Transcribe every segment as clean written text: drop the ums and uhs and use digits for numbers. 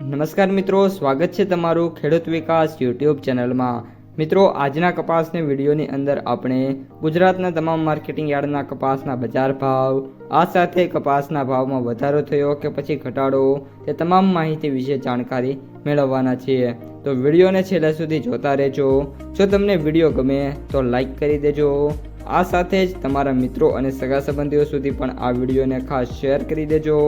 નમસ્કાર મિત્રો, સ્વાગત છે તમારું ખેડૂત વિકાસ યુટ્યુબ ચેનલમાં। મિત્રો, આજના કપાસની વિડીયોની અંદર આપણે ગુજરાતના તમામ માર્કેટિંગ યાર્ડના કપાસના બજાર ભાવ, આ સાથે કપાસના ભાવમાં વધારો થયો કે પછી ઘટાડો, તે તમામ માહિતી વિશે જાણકારી મેળવવાના છીએ। તો વિડીયોને છેલ્લે સુધી જોતા રહેજો। જો તમને વિડીયો ગમે તો લાઈક કરી દેજો। આ સાથે જ તમારા મિત્રો અને સગા સંબંધીઓ સુધી પણ આ વિડીયોને ખાસ શેર કરી દેજો।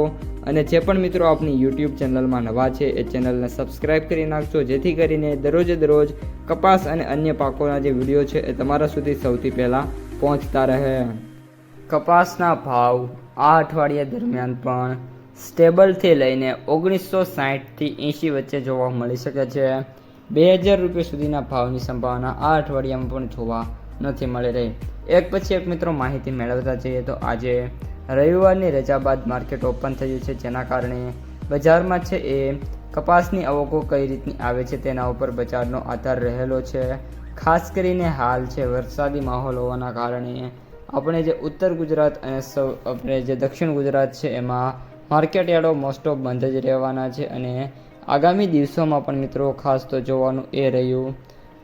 અને જે પણ મિત્રો આપણી યુટ્યુબ ચેનલમાં નવા છે એ ચેનલને સબસ્ક્રાઈબ કરી નાખજો, જેથી કરીને દરરોજ કપાસ અને અન્ય પાકોના જે વિડીયો છે એ તમારા સુધી સૌથી પહેલાં પહોંચતા રહે। કપાસના ભાવ આ અઠવાડિયા દરમિયાન પણ સ્ટેબલથી લઈને 1960થી 80 વચ્ચે જોવા મળી શકે છે। 2000 રૂપિયા સુધીના ભાવની સંભાવના આ અઠવાડિયામાં પણ જોવા નથી મળી રહી। એક પછી એક મિત્રો માહિતી મેળવતા જઈએ તો આજે રવિવારની રજા બાદ માર્કેટ ઓપન થયું છે, જેના કારણે બજારમાં છે એ કપાસની આવકો કઈ રીતની આવે છે તેના ઉપર બજારનો આધાર રહેલો છે। ખાસ કરીને હાલ છે વરસાદી માહોલ હોવાના કારણે આપણે જે ઉત્તર ગુજરાત અને આપણે જે દક્ષિણ ગુજરાત છે એમાં માર્કેટ યાર્ડો મોસ્ટ ઓફ બંધ જ રહેવાના છે। અને આગામી દિવસોમાં પણ મિત્રો ખાસ તો જોવાનું એ રહ્યું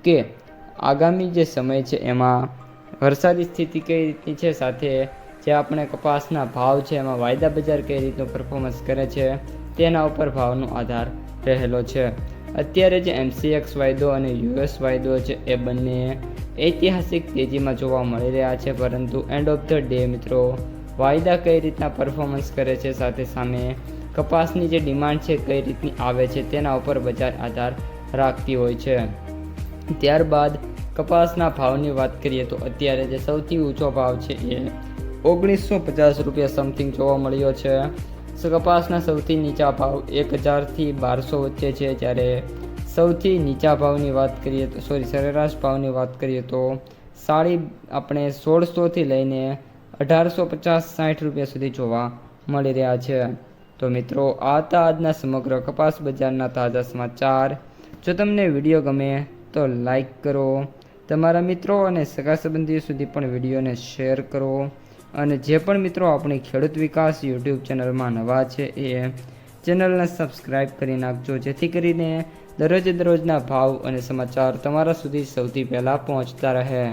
કે આગામી જે સમય છે એમાં વરસાદી સ્થિતિ કઈ રીતની છે, સાથે જે આપણે કપાસના ભાવ છે એમાં વાયદા બજાર કઈ રીતનું પરફોર્મન્સ કરે છે તેના ઉપર ભાવનો આધાર રહેલો છે। અત્યારે જે MCX વાયદો અને US વાયદો છે એ બંને ઐતિહાસિક તેજીમાં જોવા મળી રહ્યા છે, પરંતુ એન્ડ ઓફ ધ ડે મિત્રો વાયદા કઈ રીતના પરફોર્મન્સ કરે છે, સાથે સામે કપાસની જે ડિમાન્ડ છે કઈ રીતની આવે છે તેના ઉપર બજાર આધાર રાખતી હોય છે। ત્યારબાદ કપાસના ભાવની વાત કરીએ તો અત્યારે જે સૌથી ઊંચો ભાવ છે એ 1950 રૂપિયા સમથિંગ જોવા મળ્યો છે। કપાસના સૌથી નીચા ભાવ 1000થી 1200 વચ્ચે છે, જ્યારે સૌથી નીચા ભાવની વાત કરીએ તો સરેરાશ ભાવની વાત કરીએ તો સાડી આપણે 1600થી લઈને 1850-60 રૂપિયા સુધી જોવા મળી રહ્યા છે। તો મિત્રો, આ હતા આજના સમગ્ર કપાસ બજારના તાજા સમાચાર। જો તમને વિડીયો ગમે તો લાઈક કરો, તમારા મિત્રો અને સગા સંબંધીઓ સુધી પણ વિડીયોને શેર કરો, અને જે પણ મિત્રો આપણી ખેડૂત વિકાસ યુટ્યુબ ચેનલમાં નવા છે એ ચેનલને સબસ્ક્રાઈબ કરી નાખજો, જેથી કરીને દરરોજના ભાવ અને સમાચાર તમારા સુધી સૌથી પહેલાં પહોંચતા રહે।